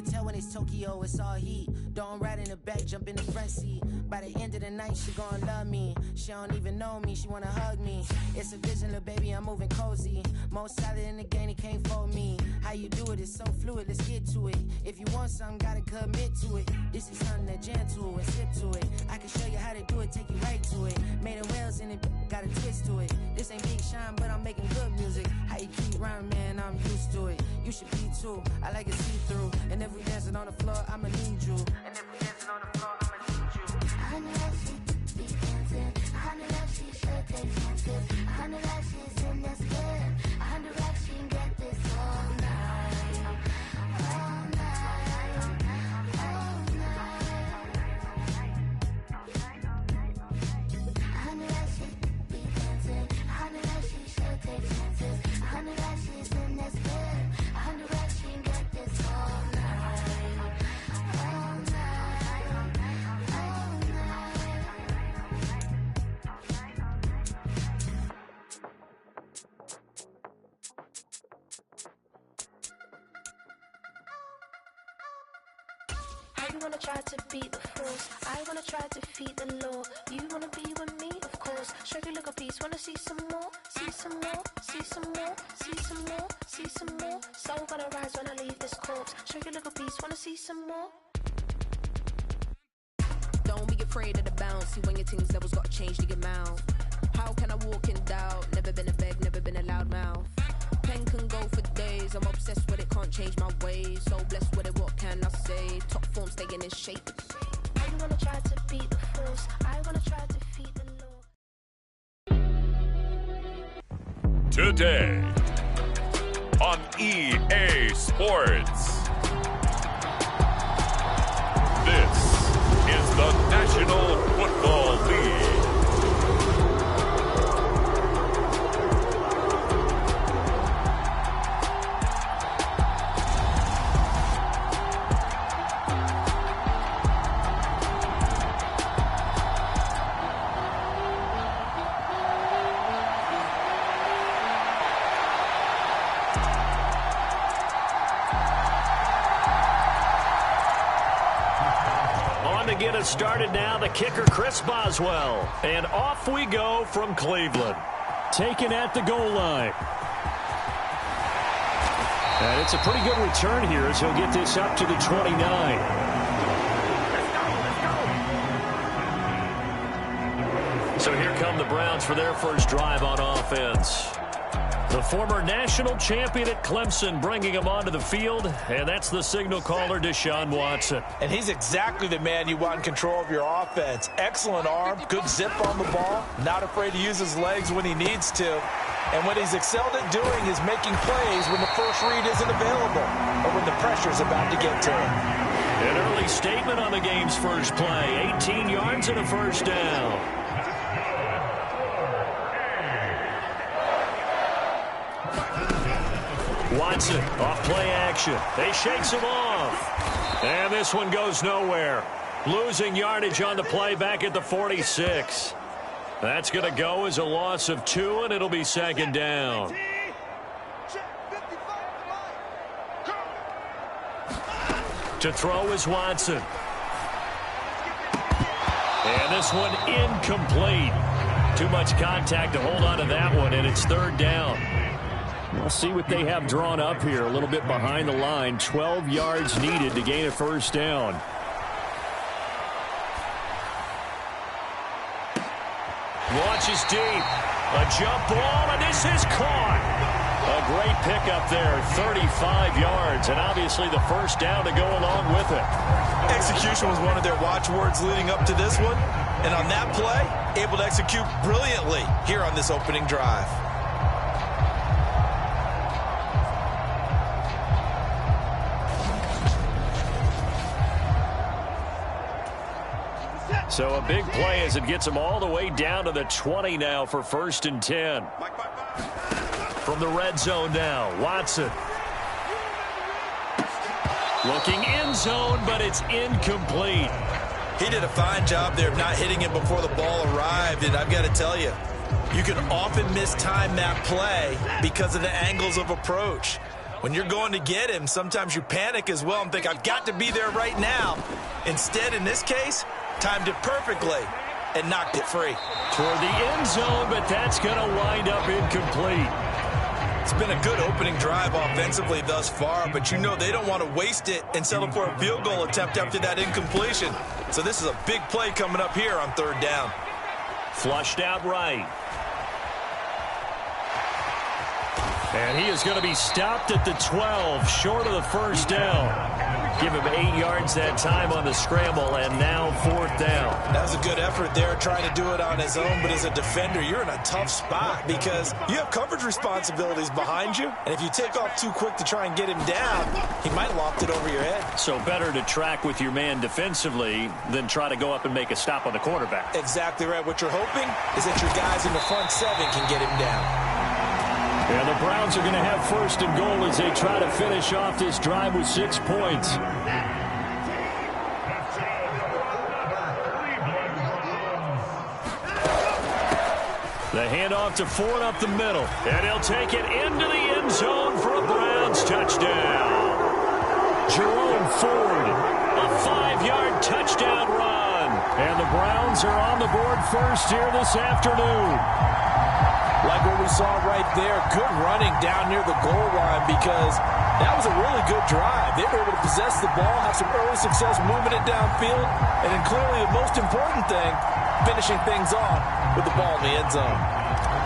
can tell when it's Tokyo, it's all heat. Don't ride in the back, jump in the front seat. By the end of the night, she gon' love me. She don't even know me, she wanna hug me. It's a vision, little baby, I'm moving cozy. Most solid in the game, he can't fold me. How you do it, it's so fluid, let's get to it. If you want something, gotta commit to it. This is something that jam to and sip to it. I can show you how to do it, take you right to it. Made a whales in it, got a twist to it. This ain't Big Sean, but I'm making good music. How you keep rhyming, man, I'm used to it. You should be too, I like it see-through. And if we dancing on the floor, I'ma need you. And if we dancing on the floor, I'ma need you. I know that she be dancing. I know that she should take chances. I know that she's in this bed. I know that she can get this all night. All night. All night. I know that she be dancing. I know that she should take chances. I know that she's in this bed. I know that she can get this all night. All night. All night. I wanna try to beat the force. I wanna try to defeat the law. You wanna be with me, of course. Show you look a piece. Wanna see some more? See some more? See some more? See some more? See some more? Soul gonna rise when I leave this corpse. Show you look a piece. Wanna see some more? Don't be afraid of the bounce. See when your things levels gotta change to your mouth. How can I walk in doubt? Never been a beg, never been a loud mouth. Pen can go for days. I'm obsessed with it, can't change my ways. So blessed with it, what can I say? Top form staying in shape. I wanna try to beat the force. I wanna try to defeat the law. Today on EA Sports. This is the National Football League. Get us started now, the kicker Chris Boswell, and off we go from Cleveland. Taken at the goal line, and it's a pretty good return here as he'll get this up to the 29. So here come the Browns for their first drive on offense. The former national champion at Clemson bringing him onto the field, and that's the signal caller, Deshaun Watson. And he's exactly the man you want in control of your offense. Excellent arm, good zip on the ball, not afraid to use his legs when he needs to. And what he's excelled at doing is making plays when the first read isn't available or when the pressure's about to get to him. An early statement on the game's first play, 18 yards and a first down. Watson, off play action. They shakes him off. And this one goes nowhere. Losing yardage on the play back at the 46. That's going to go as a loss of 2, and it'll be second down. To throw is Watson. And this one incomplete. Too much contact to hold on to that one, and it's third down. We'll see what they have drawn up here. A little bit behind the line. 12 yards needed to gain a first down. Launches deep. A jump ball, and this is caught. A great pickup there. 35 yards, and obviously the first down to go along with it. Execution was one of their watchwords leading up to this one. And on that play, able to execute brilliantly here on this opening drive. So a big play as it gets them all the way down to the 20 now for 1st and 10. From the red zone now, Watson. Looking end zone, but it's incomplete. He did a fine job there of not hitting it before the ball arrived, and I've got to tell you, you can often mistime that play because of the angles of approach. When you're going to get him, sometimes you panic as well and think, I've got to be there right now. Instead, in this case, timed it perfectly and knocked it free. Toward the end zone, but that's going to wind up incomplete. It's been a good opening drive offensively thus far, but you know they don't want to waste it and settle for a field goal attempt after that incompletion. So this is a big play coming up here on third down. Flushed out right. And he is going to be stopped at the 12, short of the first down. Give him 8 yards that time on the scramble, and now fourth down. That was a good effort there, trying to do it on his own, but as a defender, you're in a tough spot because you have coverage responsibilities behind you, and if you take off too quick to try and get him down, he might have lopped it over your head. So better to track with your man defensively than try to go up and make a stop on the quarterback. Exactly right. What you're hoping is that your guys in the front seven can get him down. And the Browns are going to have first and goal as they try to finish off this drive with 6 points. The handoff to Ford up the middle. And he'll take it into the end zone for a Browns touchdown. Jerome Ford, a 5-yard touchdown run. And the Browns are on the board first here this afternoon. Like what we saw right there, good running down near the goal line because that was a really good drive. They were able to possess the ball, have some early success moving it downfield, and then clearly the most important thing, finishing things off with the ball in the end zone.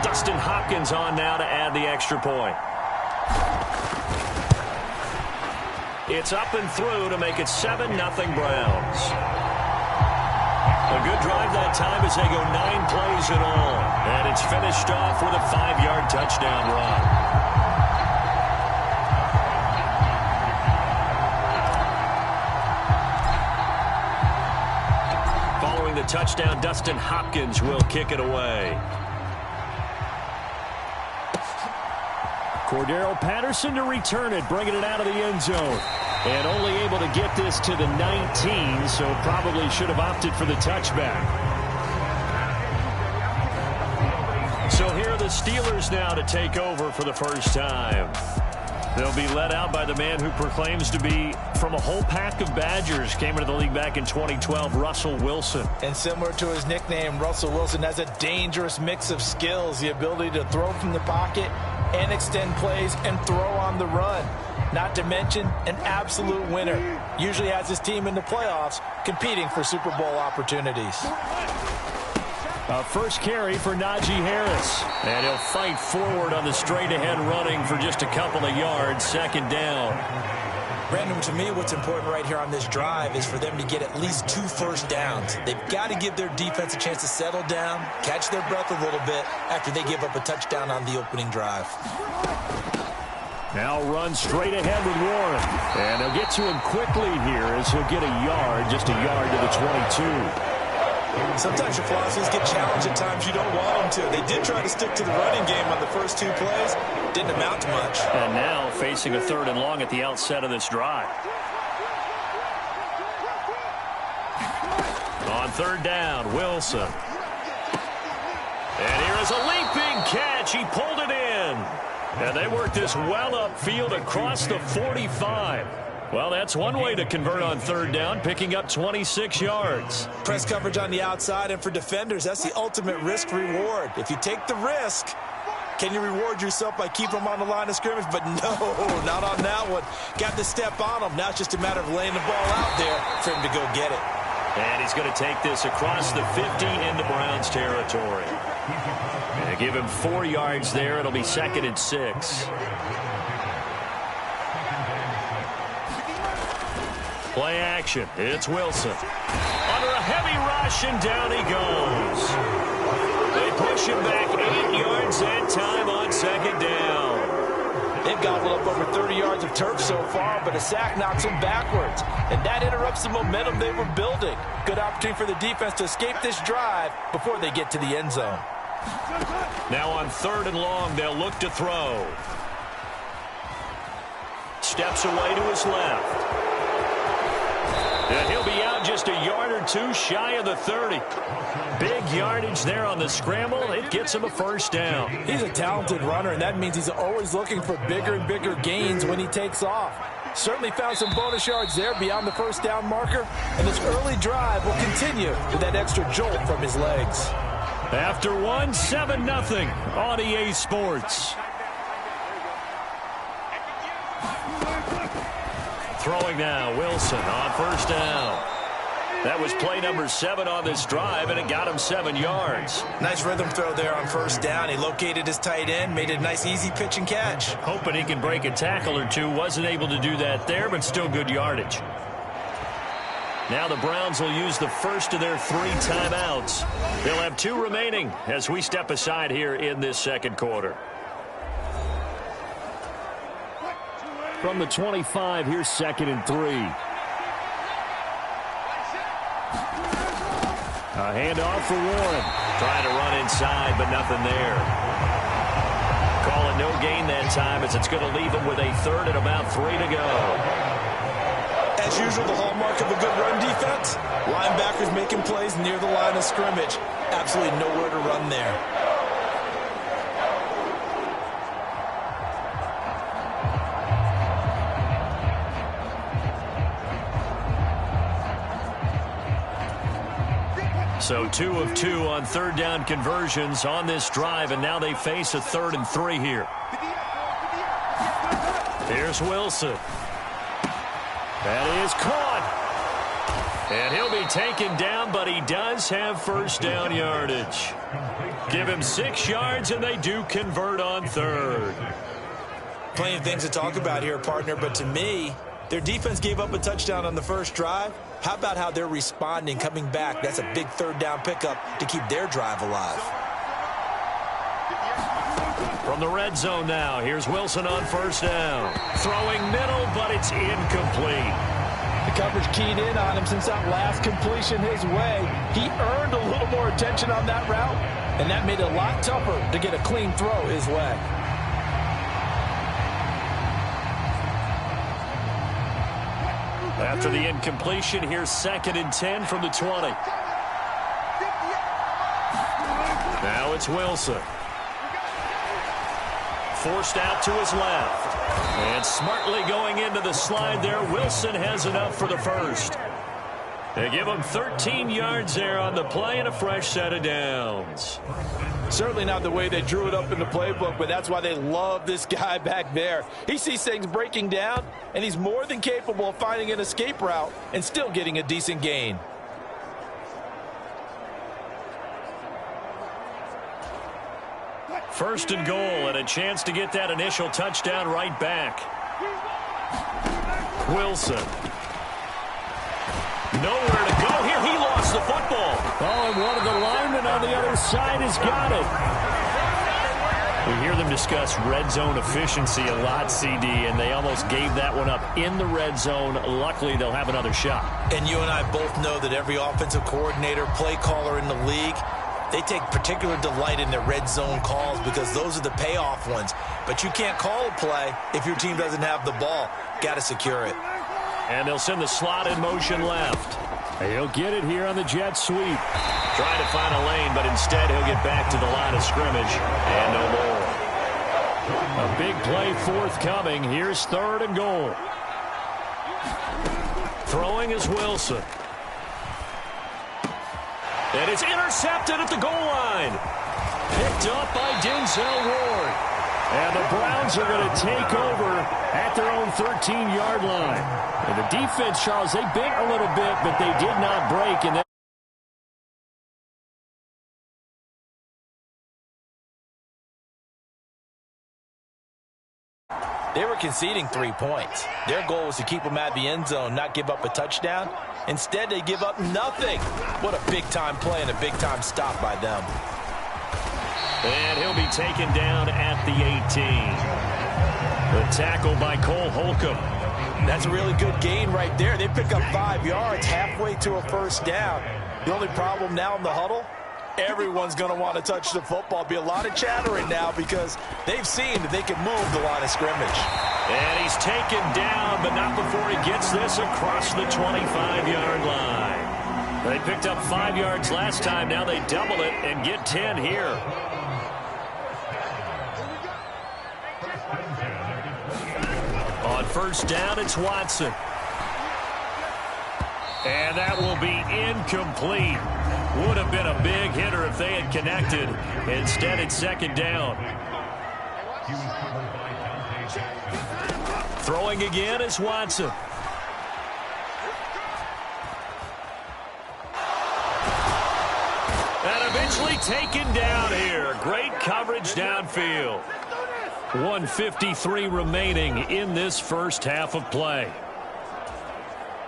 Dustin Hopkins on now to add the extra point. It's up and through to make it 7-0 Browns. A good drive that time as they go 9 plays in all. And it's finished off with a 5-yard touchdown run. Following the touchdown, Dustin Hopkins will kick it away. Cordero Patterson to return it, bringing it out of the end zone. And only able to get this to the 19, so probably should have opted for the touchback. So here are the Steelers now to take over for the first time. They'll be led out by the man who proclaims to be from a whole pack of Badgers. Came into the league back in 2012, Russell Wilson. And similar to his nickname, Russell Wilson has a dangerous mix of skills, the ability to throw from the pocket and extend plays and throw on the run. Not to mention an absolute winner. Usually has his team in the playoffs competing for Super Bowl opportunities. First carry for Najee Harris. And he'll fight forward on the straight-ahead running for just a couple of yards. Second down. Brandon, to me, what's important right here on this drive is for them to get at least 2 first downs. They've got to give their defense a chance to settle down, catch their breath a little bit after they give up a touchdown on the opening drive. Now run straight ahead with Warren. And they'll get to him quickly here as he'll get a yard, just a yard to the 22. Sometimes your philosophies get challenged at times you don't want them to. They did try to stick to the running game on the first 2 plays. Didn't amount to much. And now facing a 3rd and long at the outset of this drive. On 3rd down, Wilson. And here is a leaping catch. He pulled it in. And they work this well upfield across the 45. Well, that's one way to convert on 3rd down, picking up 26 yards. Press coverage on the outside, and for defenders, that's the ultimate risk-reward. If you take the risk, can you reward yourself by keeping them on the line of scrimmage? But no, not on that one. Got to step on them. Now it's just a matter of laying the ball out there for him to go get it. And he's going to take this across the 50 into Browns territory. And give him 4 yards there. It'll be 2nd and 6. Play action. It's Wilson. Under a heavy rush, and down he goes. They push him back 8 yards that time on 2nd down. They've gobbled up over 30 yards of turf so far, but a sack knocks them backwards. And that interrupts the momentum they were building. Good opportunity for the defense to escape this drive before they get to the end zone. Now on 3rd and long, they'll look to throw. Steps away to his left. And he'll be out down just a yard or two shy of the 30. Big yardage there on the scramble. It gets him a first down. He's a talented runner, and that means he's always looking for bigger and bigger gains when he takes off. Certainly found some bonus yards there beyond the first down marker, and this early drive will continue with that extra jolt from his legs. After 7-0 on EA Sports. Throwing now, Wilson on first down. That was play number 7 on this drive, and it got him 7 yards. Nice rhythm throw there on first down. He located his tight end, made it a nice, easy pitch and catch. Hoping he can break a tackle or two. Wasn't able to do that there, but still good yardage. Now the Browns will use the first of their 3 timeouts. They'll have 2 remaining as we step aside here in this second quarter. From the 25, here's 2nd and 3. A handoff for Warren. Trying to run inside, but nothing there. Call it no gain that time as it's going to leave him with a 3rd and about 3 to go. As usual, the hallmark of a good run defense, linebackers making plays near the line of scrimmage. Absolutely nowhere to run there. So 2 of 2 on 3rd down conversions on this drive, and now they face a 3rd and 3 here. Here's Wilson. That is caught. And he'll be taken down, but he does have first down yardage. Give him 6 yards, and they do convert on 3rd. Plenty of things to talk about here, partner, but to me, their defense gave up a touchdown on the first drive. How about how they're responding, coming back? That's a big 3rd down pickup to keep their drive alive. From the red zone now, here's Wilson on first down. Throwing middle, but it's incomplete. The coverage keyed in on him since that last completion his way. He earned a little more attention on that route, and that made it a lot tougher to get a clean throw his way. After the incompletion, here's 2nd and 10 from the 20. Now it's Wilson. Forced out to his left. And smartly going into the slide there, Wilson has enough for the first. They give him 13 yards there on the play and a fresh set of downs. Certainly not the way they drew it up in the playbook, but that's why they love this guy back there. He sees things breaking down, and he's more than capable of finding an escape route and still getting a decent gain. First and goal, and a chance to get that initial touchdown right back. Wilson. Nowhere to go here. He lost the football. Oh, and one of the linemen on the other side has got it. We hear them discuss red zone efficiency a lot, CD, and they almost gave that one up in the red zone. Luckily, they'll have another shot. And you and I both know that every offensive coordinator, play caller in the league, they take particular delight in their red zone calls because those are the payoff ones. But you can't call a play if your team doesn't have the ball. Got to secure it. And they'll send the slot in motion left. He'll get it here on the jet sweep. Trying to find a lane, but instead he'll get back to the line of scrimmage. And no more. A big play forthcoming. Here's 3rd and goal. Throwing is Wilson. And it's intercepted at the goal line. Picked up by Denzel Ward. And the Browns are going to take over at their own 13-yard line. And the defense, Charles, they bit a little bit, but they did not break. And they were conceding 3 points. Their goal was to keep them at the end zone, not give up a touchdown. Instead, they give up nothing. What a big-time play and a big-time stop by them. And he'll be taken down at the 18. The tackle by Cole Holcomb. That's a really good gain right there. They pick up 5 yards halfway to a first down. The only problem now in the huddle, everyone's going to want to touch the football. Be a lot of chattering now because they've seen that they can move the line of scrimmage. And he's taken down, but not before he gets this across the 25-yard line. They picked up 5 yards last time. Now they double it and get 10 here. On first down, it's Watson. And that will be incomplete. Would have been a big hitter if they had connected. Instead, it's second down. Throwing again is Watson. And eventually taken down here. Great coverage downfield. 1:53 remaining in this first half of play.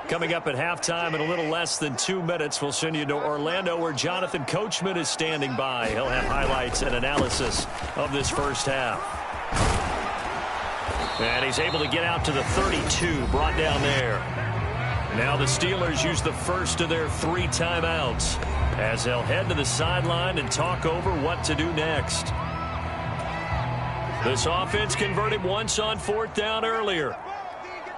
Coming up at halftime in a little less than 2 minutes, we'll send you to Orlando where Jonathan Coachman is standing by. He'll have highlights and analysis of this first half. And he's able to get out to the 32, brought down there. Now the Steelers use the first of their 3 timeouts as they'll head to the sideline and talk over what to do next. This offense converted once on 4th down earlier.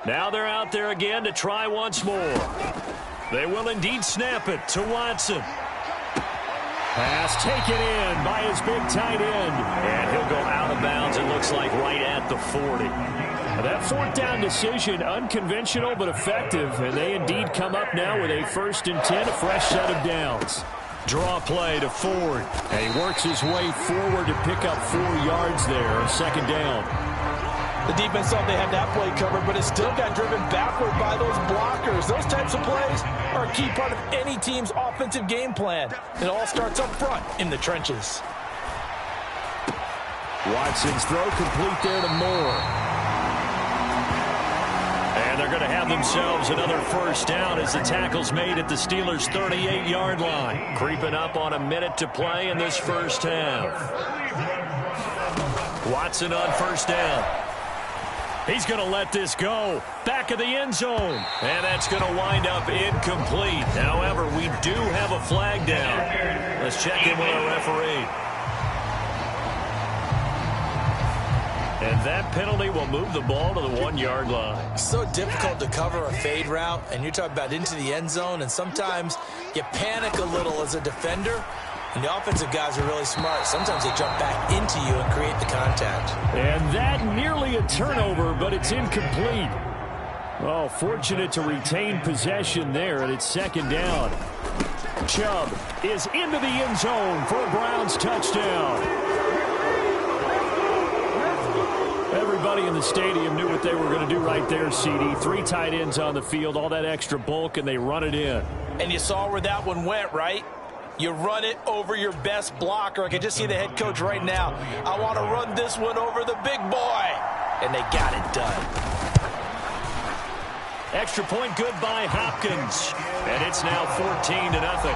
Now they're out there again to try once more. They will indeed snap it to Watson. Pass taken in by his big tight end. And he'll go out of bounds, it looks like, right at the 40. That 4th down decision, unconventional but effective. And they indeed come up now with a 1st and 10, a fresh set of downs. Draw play to Ford. And he works his way forward to pick up 4 yards there, second down. The defense thought they had that play covered, but it still got driven backward by those blockers. Those types of plays are a key part of any team's offensive game plan. It all starts up front in the trenches. Watson's throw complete there to Moore. And they're going to have themselves another first down as the tackle's made at the Steelers' 38-yard line. Creeping up on a minute to play in this first half. Watson on first down. He's going to let this go. Back of the end zone. And that's going to wind up incomplete. However, we do have a flag down. Let's check in with our referee. And that penalty will move the ball to the 1-yard line. It's so difficult to cover a fade route, and you're talking about into the end zone, and sometimes you panic a little as a defender. And the offensive guys are really smart. Sometimes they jump back into you and create the contact. And that nearly a turnover, but it's incomplete. Oh, fortunate to retain possession there, and it's second down. Chubb is into the end zone for a Browns touchdown. Everybody in the stadium knew what they were going to do right there, CD. 3 tight ends on the field, all that extra bulk, and they run it in. And you saw where that one went, right? You run it over your best blocker. I can just see the head coach right now. I want to run this one over the big boy. And they got it done. Extra point good by Hopkins. And it's now 14-0.